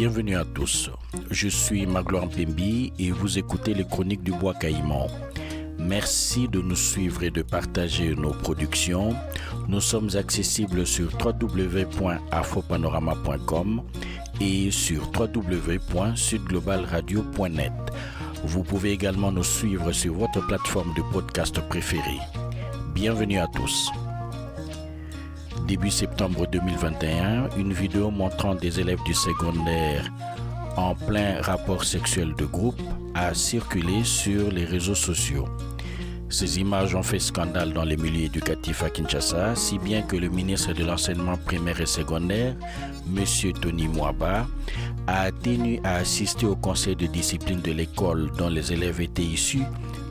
Bienvenue à tous. Je suis Magloire Mpembi et vous écoutez les chroniques du Bois Caïman. Merci de nous suivre et de partager nos productions. Nous sommes accessibles sur www.afropanorama.com et sur www.sudglobalradio.net. Vous pouvez également nous suivre sur votre plateforme de podcast préférée. Bienvenue à tous. Début septembre 2021, une vidéo montrant des élèves du secondaire en plein rapport sexuel de groupe a circulé sur les réseaux sociaux. Ces images ont fait scandale dans les milieux éducatifs à Kinshasa, si bien que le ministre de l'enseignement primaire et secondaire, M. Tony Mwaba, a tenu à assister au conseil de discipline de l'école dont les élèves étaient issus,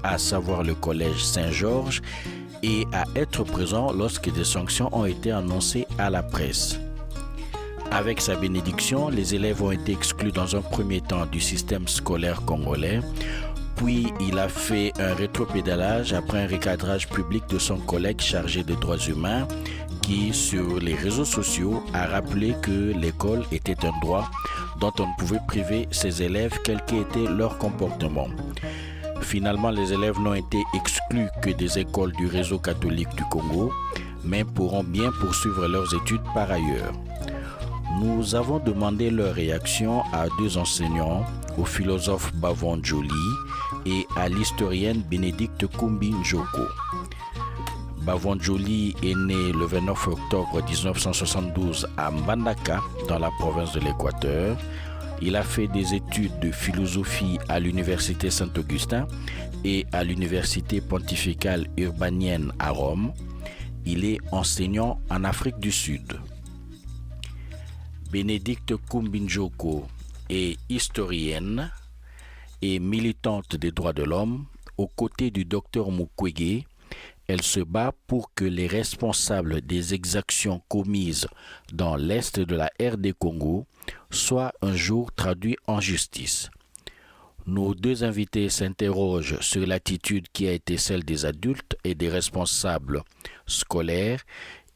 à savoir le collège Saint-Georges, et à être présent lorsque des sanctions ont été annoncées à la presse. Avec sa bénédiction, les élèves ont été exclus dans un premier temps du système scolaire congolais, puis il a fait un rétropédalage après un recadrage public de son collègue chargé des droits humains qui, sur les réseaux sociaux, a rappelé que l'école était un droit dont on ne pouvait priver ses élèves quel qu'était leur comportement. Finalement, les élèves n'ont été exclus que des écoles du réseau catholique du Congo, mais pourront bien poursuivre leurs études par ailleurs. Nous avons demandé leur réaction à deux enseignants, au philosophe Bavon Joli et à l'historienne Bénédicte Kumbi Njoko. Bavon Joli est né le 29 octobre 1972 à Mbandaka, dans la province de l'Équateur. Il a fait des études de philosophie à l'Université Saint-Augustin et à l'Université pontificale urbanienne à Rome. Il est enseignant en Afrique du Sud. Bénédicte Kumbi Njoko est historienne et militante des droits de l'homme. Aux côtés du docteur Mukwege, elle se bat pour que les responsables des exactions commises dans l'est de la RD Congo soient un jour traduits en justice. Nos deux invités s'interrogent sur l'attitude qui a été celle des adultes et des responsables scolaires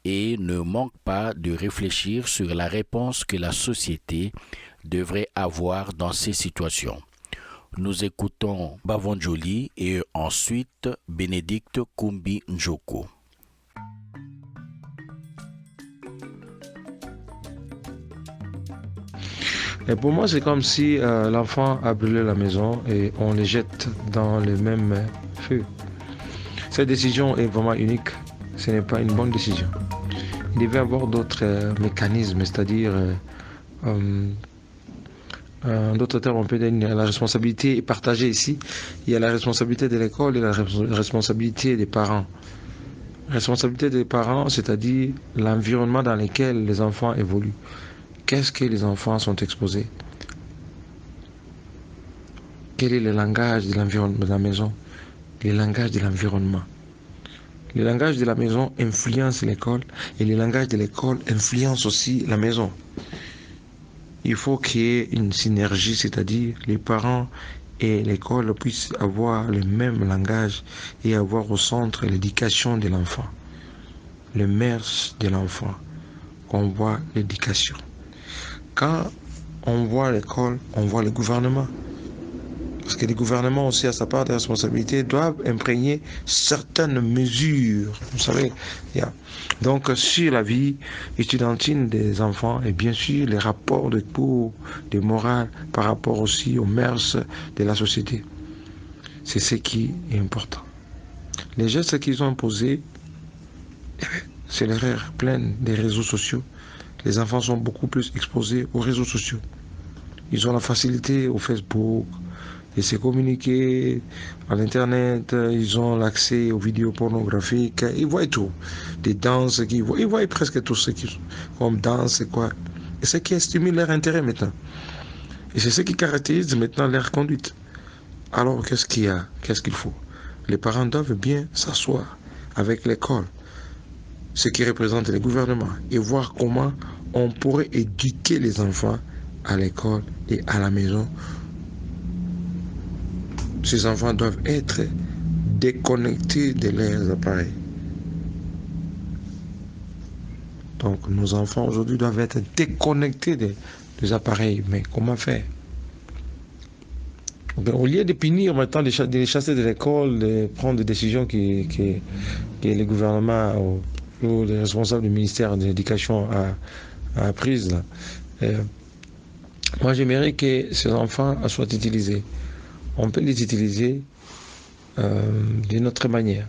et ne manquent pas de réfléchir sur la réponse que la société devrait avoir dans ces situations. Nous écoutons Bavon Joli et ensuite Bénédicte Kumbi Njoko. Et pour moi, c'est comme si l'enfant a brûlé la maison et on les jette dans le même feu. Cette décision est vraiment unique. Ce n'est pas une bonne décision. Il devait y avoir d'autres mécanismes, c'est-à-dire, en d'autres termes, on peut dire que la responsabilité est partagée ici. Il y a la responsabilité de l'école et la responsabilité des parents. La responsabilité des parents, c'est-à-dire l'environnement dans lequel les enfants évoluent. Qu'est-ce que les enfants sont exposés? Quel est le langage de l'environnement de la maison? Le langage de l'environnement. Le langage de la maison influence l'école et le langage de l'école influence aussi la maison. Il faut qu'il y ait une synergie, c'est-à-dire les parents et l'école puissent avoir le même langage et avoir au centre l'éducation de l'enfant. Le mœurs de l'enfant, qu'on voit l'éducation. Quand on voit l'école, on voit le gouvernement. Parce que le gouvernement aussi, à sa part de responsabilité, doit imprégner certaines mesures. Vous savez, donc sur la vie étudiantine des enfants et bien sûr les rapports de cours, de morale par rapport aussi aux mœurs de la société. C'est ce qui est important. Les gestes qu'ils ont posés, c'est l'erreur pleine des réseaux sociaux. Les enfants sont beaucoup plus exposés aux réseaux sociaux. Ils ont la facilité au Facebook de se communiquer à l'internet, ils ont l'accès aux vidéos pornographiques, ils voient tout. Des danses qu'ils voient, ils voient presque tout ce qu'ils comme danse et quoi. Et c'est ce qui stimule leur intérêt maintenant. Et c'est ce qui caractérise maintenant leur conduite. Alors qu'est-ce qu'il y a? Qu'est-ce qu'il faut? Les parents doivent bien s'asseoir avec l'école, ce qui représente le gouvernement, et voir comment on pourrait éduquer les enfants à l'école et à la maison. Ces enfants doivent être déconnectés de leurs appareils. Donc nos enfants aujourd'hui doivent être déconnectés des appareils. Mais comment faire? Au lieu de punir maintenant, de les chasser de l'école, de prendre des décisions que le gouvernement ou les responsables du ministère de l'Éducation a prises, là. Moi, j'aimerais que ces enfants soient utilisés. On peut les utiliser d'une autre manière.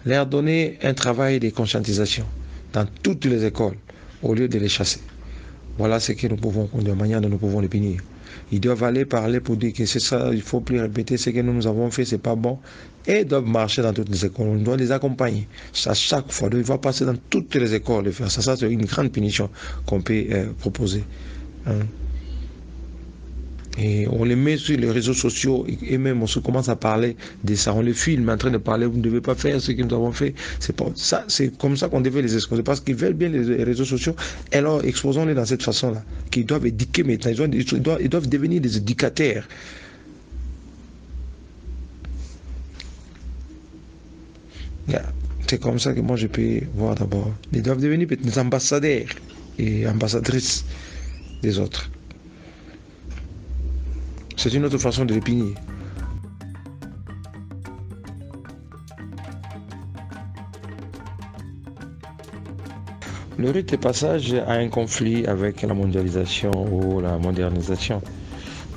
Leur donner un travail de conscientisation dans toutes les écoles, au lieu de les chasser. Voilà ce que nous pouvons, de manière dont nous pouvons les punir. Ils doivent aller parler pour dire que c'est ça, il ne faut plus répéter ce que nous avons fait, c'est pas bon. Et ils doivent marcher dans toutes les écoles. On doit les accompagner. À chaque fois, ils doivent passer dans toutes les écoles et faire ça. Ça, c'est une grande punition qu'on peut proposer. Et on les met sur les réseaux sociaux et même on se commence à parler de ça. On les filme en train de parler, vous ne devez pas faire ce que nous avons fait. C'est pas ça, c'est comme ça qu'on devait les exposer parce qu'ils veulent bien les réseaux sociaux. Alors exposons-les dans cette façon-là, qu'ils doivent éduquer maintenant. Ils doivent devenir des éducateurs. C'est comme ça que moi je peux voir d'abord. Ils doivent devenir des ambassadeurs et ambassadrices des autres. C'est une autre façon de les punir. Le rite de passage a un conflit avec la mondialisation ou la modernisation.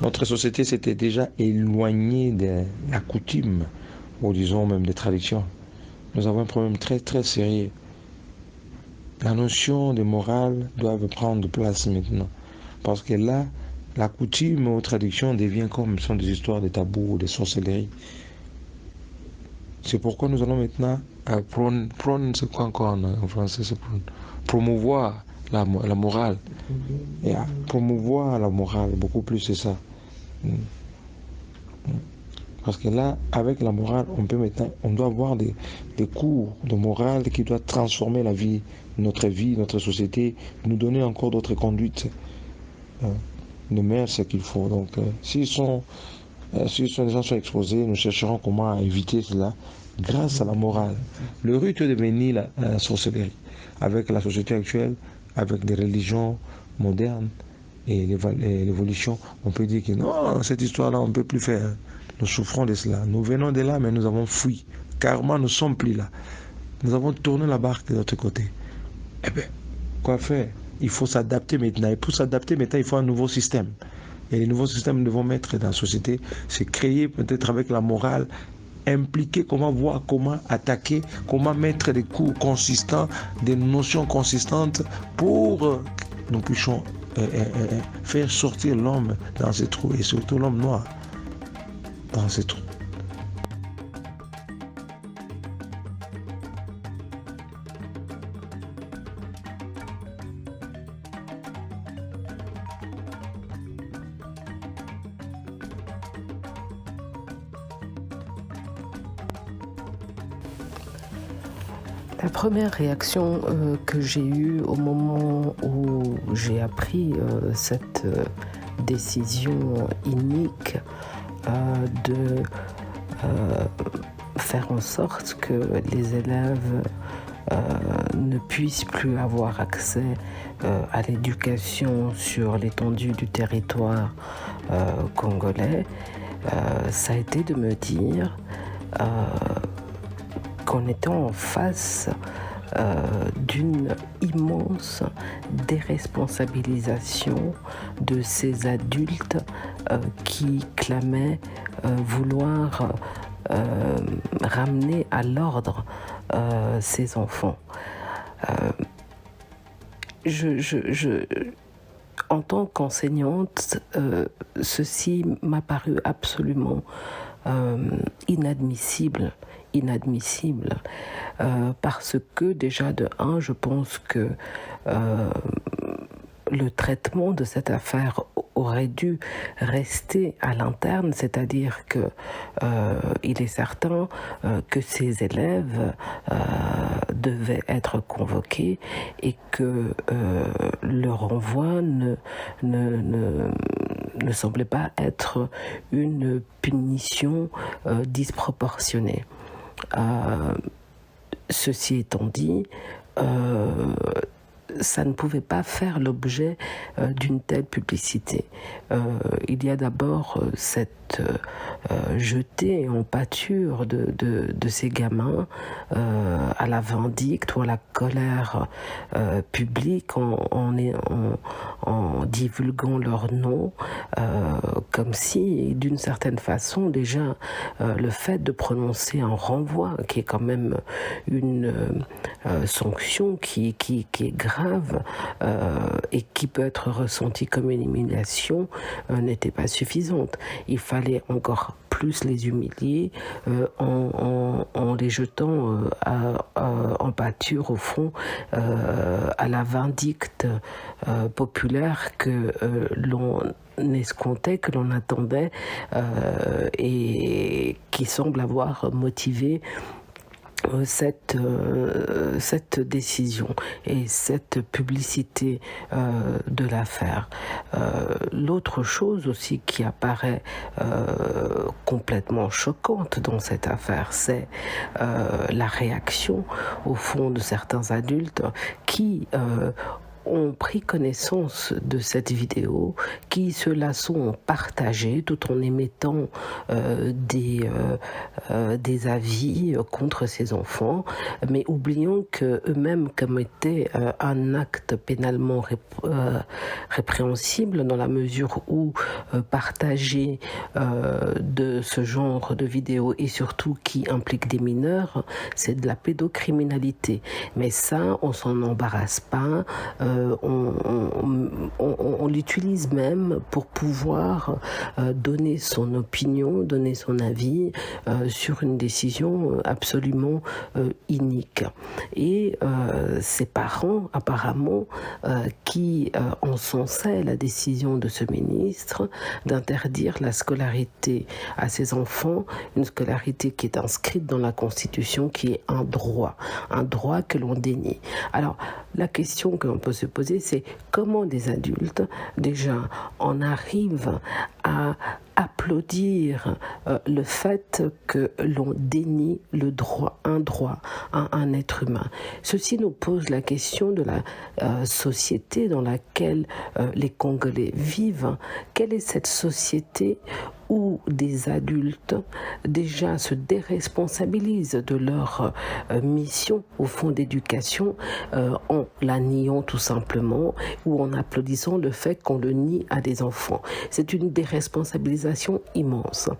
Notre société s'était déjà éloignée de la coutume, ou disons même des traditions. Nous avons un problème très très sérieux. La notion de morale doit prendre place maintenant. Parce que là, la coutume ou tradition devient comme sont des histoires de tabous, de sorcellerie. C'est pourquoi nous allons maintenant prône, c'est quoi encore en français, c'est promouvoir la morale. Et promouvoir la morale, beaucoup plus c'est ça. Parce que là, avec la morale, on doit avoir des cours de morale qui doivent transformer la vie, notre société, nous donner encore d'autres conduites. De mettre ce qu'il faut. Donc, si les gens sont exposés, nous chercherons comment éviter cela grâce à la morale. Le rite est devenu la sorcellerie. Avec la société actuelle, avec des religions modernes et l'évolution, on peut dire que non, cette histoire-là, on ne peut plus faire. Nous souffrons de cela. Nous venons de là, mais nous avons fui. Carrément, nous ne sommes plus là. Nous avons tourné la barque de l'autre côté. Eh bien, quoi faire? Il faut s'adapter maintenant. Et pour s'adapter maintenant, il faut un nouveau système. Et les nouveaux systèmes que nous devons mettre dans la société, c'est créer peut-être avec la morale, impliquer comment voir, comment attaquer, comment mettre des cours consistants, des notions consistantes pour que nous puissions faire sortir l'homme dans ces trous, et surtout l'homme noir dans ces trous. La première réaction que j'ai eue au moment où j'ai appris cette décision inique de faire en sorte que les élèves ne puissent plus avoir accès à l'éducation sur l'étendue du territoire congolais, ça a été de me dire qu'on était en face d'une immense déresponsabilisation de ces adultes qui clamaient vouloir ramener à l'ordre ces enfants. En tant qu'enseignante, ceci m'a paru absolument inadmissible, parce que déjà de un, je pense que le traitement de cette affaire aurait dû rester à l'interne, c'est-à-dire que il est certain que ces élèves devaient être convoqués et que le renvoi ne semblait pas être une punition disproportionnée. Ceci étant dit, ça ne pouvait pas faire l'objet d'une telle publicité. Il y a d'abord cette jetée en pâture de ces gamins à la vindicte ou à la colère publique en divulguant leur nom, comme si, d'une certaine façon, déjà, le fait de prononcer un renvoi, qui est quand même une sanction qui est grave et qui peut être ressentie comme une humiliation, n'était pas suffisante. Il fallait encore plus les humilier en les jetant en pâture, au fond, à la vindicte populaire que l'on escomptait, que l'on attendait et qui semble avoir motivé cette décision et cette publicité de l'affaire. L'autre chose aussi qui apparaît complètement choquante dans cette affaire, c'est la réaction au fond de certains adultes qui ont pris connaissance de cette vidéo, qui se la sont partagée tout en émettant des avis contre ces enfants, mais oubliant qu'eux-mêmes commettaient un acte pénalement répréhensible, dans la mesure où partager de ce genre de vidéos et surtout qui implique des mineurs, c'est de la pédocriminalité. Mais ça, on s'en embarrasse pas. On l'utilise même pour pouvoir donner son opinion, donner son avis sur une décision absolument inique. Et ces parents, apparemment, qui encensaient la décision de ce ministre d'interdire la scolarité à ses enfants, une scolarité qui est inscrite dans la Constitution, qui est un droit que l'on dénie. Alors, la question que l'on peut se poser, c'est comment des adultes, déjà, en arrivent à applaudir le fait que l'on dénie un droit à un être humain. Ceci nous pose la question de la société dans laquelle les Congolais vivent. Quelle est cette société où des adultes déjà se déresponsabilisent de leur mission au fond d'éducation en la niant tout simplement ou en applaudissant le fait qu'on le nie à des enfants. C'est une déresponsabilisation immense.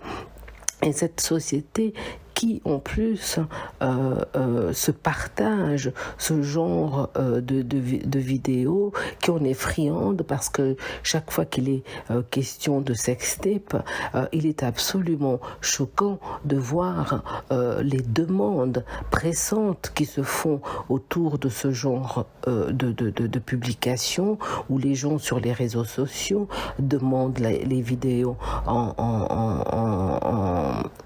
Et cette société qui en plus se partagent ce genre de vidéos, qui en est friande parce que chaque fois qu'il est question de sextape, il est absolument choquant de voir les demandes pressantes qui se font autour de ce genre de publications où les gens sur les réseaux sociaux demandent les vidéos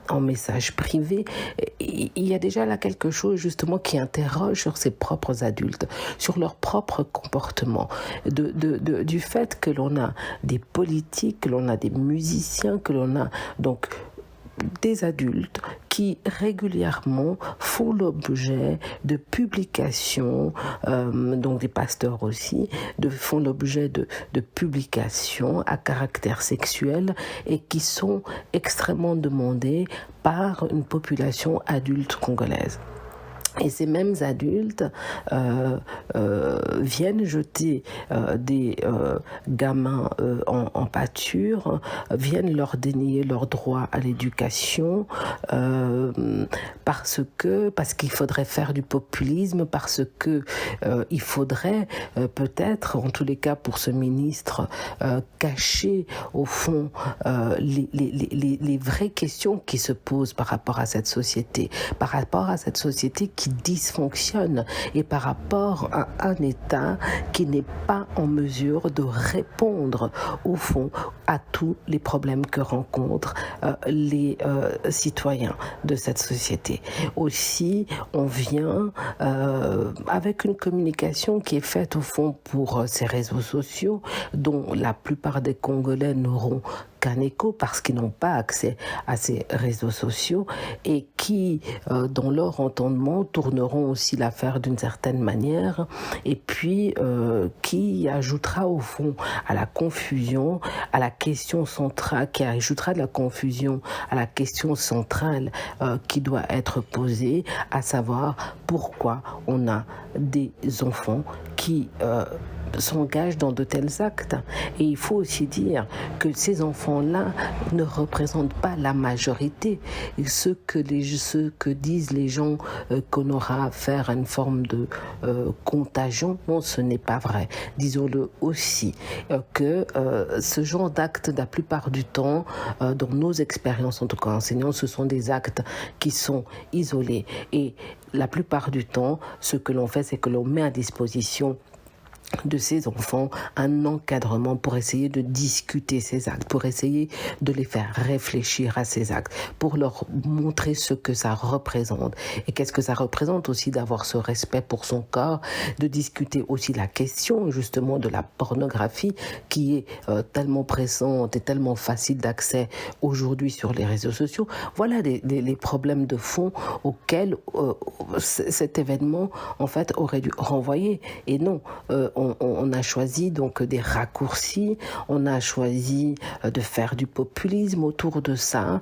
en message privé. Il y a déjà là quelque chose justement qui interroge sur ses propres adultes, sur leur propre comportement, du fait que l'on a des politiques, que l'on a des musiciens, que l'on a donc des adultes qui régulièrement font l'objet de publications, donc des pasteurs aussi, font l'objet de publications à caractère sexuel et qui sont extrêmement demandées par une population adulte congolaise. Et ces mêmes adultes viennent jeter des gamins en pâture, viennent leur dénier leur droit à l'éducation parce qu'il faudrait faire du populisme, parce que il faudrait peut-être, en tous les cas pour ce ministre, cacher au fond les vraies questions qui se posent par rapport à cette société qui dysfonctionne et par rapport à un État qui n'est pas en mesure de répondre au fond à tous les problèmes que rencontrent les citoyens de cette société. Aussi, on vient avec une communication qui est faite au fond pour ces réseaux sociaux dont la plupart des Congolais n'auront aucun écho parce qu'ils n'ont pas accès à ces réseaux sociaux et qui, dans leur entendement, tourneront aussi l'affaire d'une certaine manière et puis qui ajoutera au fond à la confusion, à la question centrale, qui ajoutera de la confusion à la question centrale qui doit être posée, à savoir pourquoi on a des enfants qui s'engagent dans de tels actes. Et il faut aussi dire que ces enfants-là ne représentent pas la majorité. Et ce que disent les gens qu'on aura affaire à une forme de contagion, non, ce n'est pas vrai. Disons-le aussi que ce genre d'actes, la plupart du temps, dans nos expériences en tout cas enseignants, ce sont des actes qui sont isolés. Et la plupart du temps, ce que l'on fait, c'est que l'on met à disposition de ces enfants un encadrement pour essayer de discuter ces actes, pour essayer de les faire réfléchir à ces actes, pour leur montrer ce que ça représente et qu'est-ce que ça représente aussi d'avoir ce respect pour son corps, de discuter aussi la question justement de la pornographie qui est tellement présente et tellement facile d'accès aujourd'hui sur les réseaux sociaux. Voilà les problèmes de fond auxquels cet événement en fait aurait dû renvoyer. Et non, on a choisi donc des raccourcis, on a choisi de faire du populisme autour de ça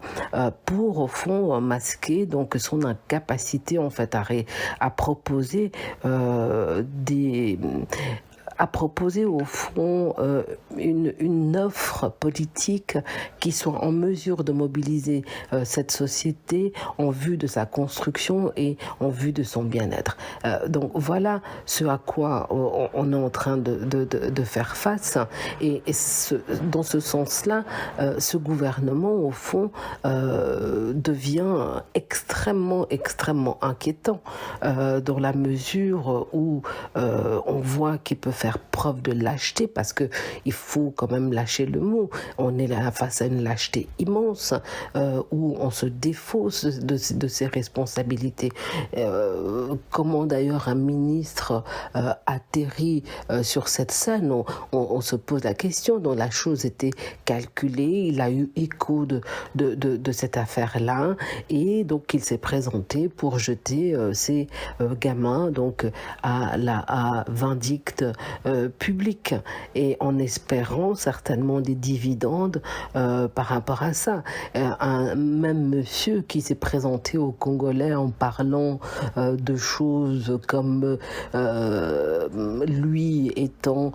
pour au fond masquer donc son incapacité en fait à proposer au fond une offre politique qui soit en mesure de mobiliser cette société en vue de sa construction et en vue de son bien-être. Donc voilà ce à quoi on est en train de faire face et dans ce sens-là, ce gouvernement au fond devient extrêmement inquiétant dans la mesure où on voit qu'il peut faire preuve de lâcheté parce que il faut quand même lâcher le mot. On est là face à une lâcheté immense où on se défausse de ses responsabilités. Comment d'ailleurs un ministre atterrit sur cette scène, on se pose la question, dont la chose était calculée, il a eu écho de cette affaire-là et donc il s'est présenté pour jeter ces gamins donc à vindicte public et en espérant certainement des dividendes par rapport à ça. Un même monsieur qui s'est présenté aux Congolais en parlant de choses comme lui étant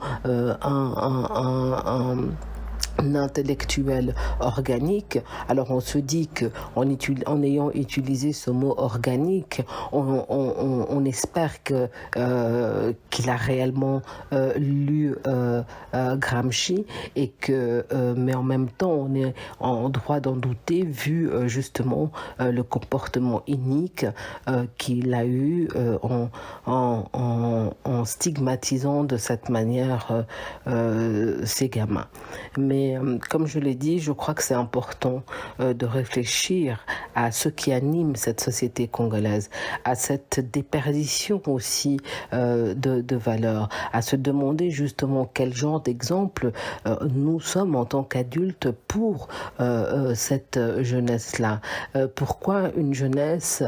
un intellectuel organique. Alors on se dit que en ayant utilisé ce mot organique, on espère qu'il a réellement lu Gramsci et que mais en même temps on est en droit d'en douter vu justement le comportement inique qu'il a eu en stigmatisant de cette manière ces gamins. Mais comme je l'ai dit, je crois que c'est important de réfléchir à ce qui anime cette société congolaise, à cette déperdition aussi de valeurs, à se demander justement quel genre d'exemple nous sommes en tant qu'adultes pour cette jeunesse-là. Pourquoi une jeunesse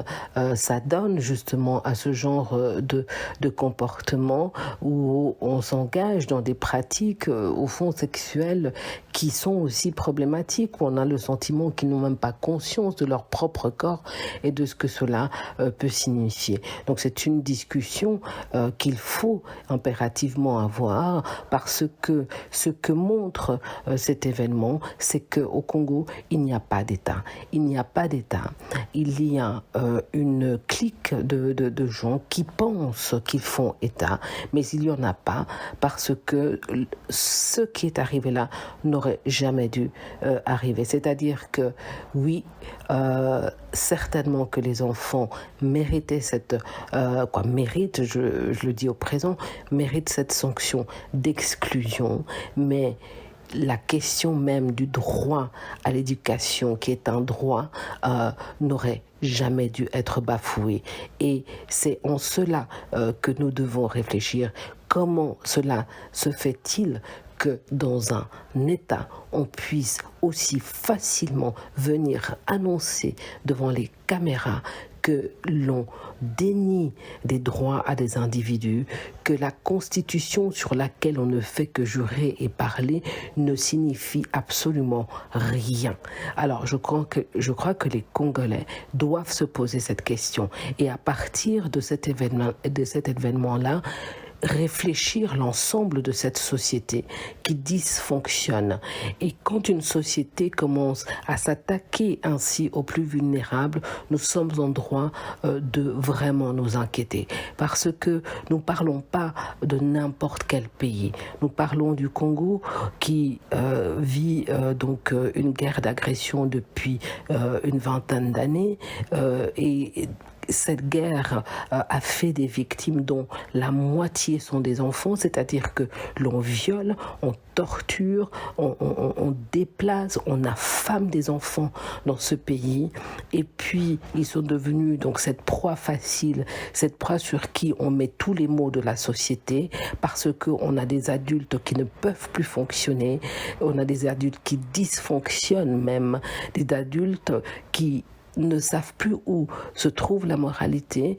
s'adonne justement à ce genre de comportement où on s'engage dans des pratiques au fond sexuelles qui sont aussi problématiques, où on a le sentiment qu'ils n'ont même pas conscience de leur propre corps et de ce que cela peut signifier. Donc c'est une discussion qu'il faut impérativement avoir parce que ce que montre cet événement, c'est qu'au Congo, il n'y a pas d'État. Il n'y a pas d'État. Il y a une clique de gens qui pensent qu'ils font État, mais il n'y en a pas parce que ce qui est arrivé là n'aurait jamais dû arriver. C'est-à-dire que oui, certainement que les enfants méritaient méritent, je le dis au présent, méritent cette sanction d'exclusion, mais la question même du droit à l'éducation, qui est un droit, n'aurait jamais dû être bafoué. Et c'est en cela que nous devons réfléchir. Comment cela se fait-il que dans un État, on puisse aussi facilement venir annoncer devant les caméras que l'on dénie des droits à des individus, que la Constitution sur laquelle on ne fait que jurer et parler ne signifie absolument rien. Alors je crois que les Congolais doivent se poser cette question et à partir de cet événement-là, réfléchir l'ensemble de cette société qui dysfonctionne. Et quand une société commence à s'attaquer ainsi aux plus vulnérables, nous sommes en droit de vraiment nous inquiéter. Parce que nous ne parlons pas de n'importe quel pays. Nous parlons du Congo qui vit donc une guerre d'agression depuis une vingtaine d'années et cette guerre a fait des victimes dont la moitié sont des enfants, c'est-à-dire que l'on viole, on torture, on déplace, on affame des enfants dans ce pays. Et puis, ils sont devenus donc cette proie facile, cette proie sur qui on met tous les maux de la société parce qu'on a des adultes qui ne peuvent plus fonctionner, on a des adultes qui dysfonctionnent même, des adultes qui ne savent plus où se trouve la moralité,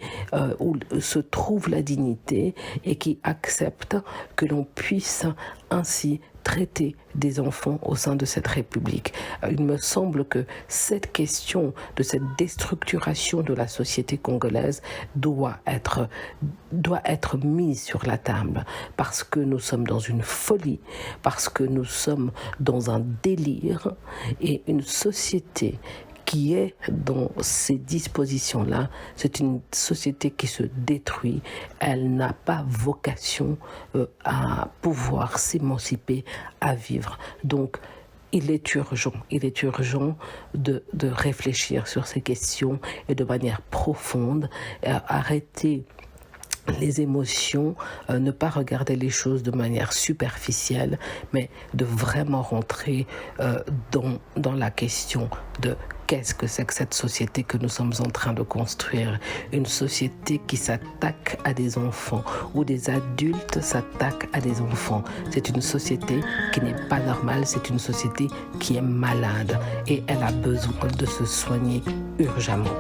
où se trouve la dignité et qui acceptent que l'on puisse ainsi traiter des enfants au sein de cette République. Il me semble que cette question de cette déstructuration de la société congolaise doit être mise sur la table parce que nous sommes dans une folie, parce que nous sommes dans un délire et une société qui est dans ces dispositions-là, c'est une société qui se détruit. Elle n'a pas vocation à pouvoir s'émanciper, à vivre. Donc, il est urgent de réfléchir sur ces questions et de manière profonde, arrêter les émotions, ne pas regarder les choses de manière superficielle, mais de vraiment rentrer dans la question de qu'est-ce que c'est que cette société que nous sommes en train de construire. Une société qui s'attaque à des enfants, où des adultes s'attaquent à des enfants. C'est une société qui n'est pas normale, c'est une société qui est malade et elle a besoin de se soigner urgemment.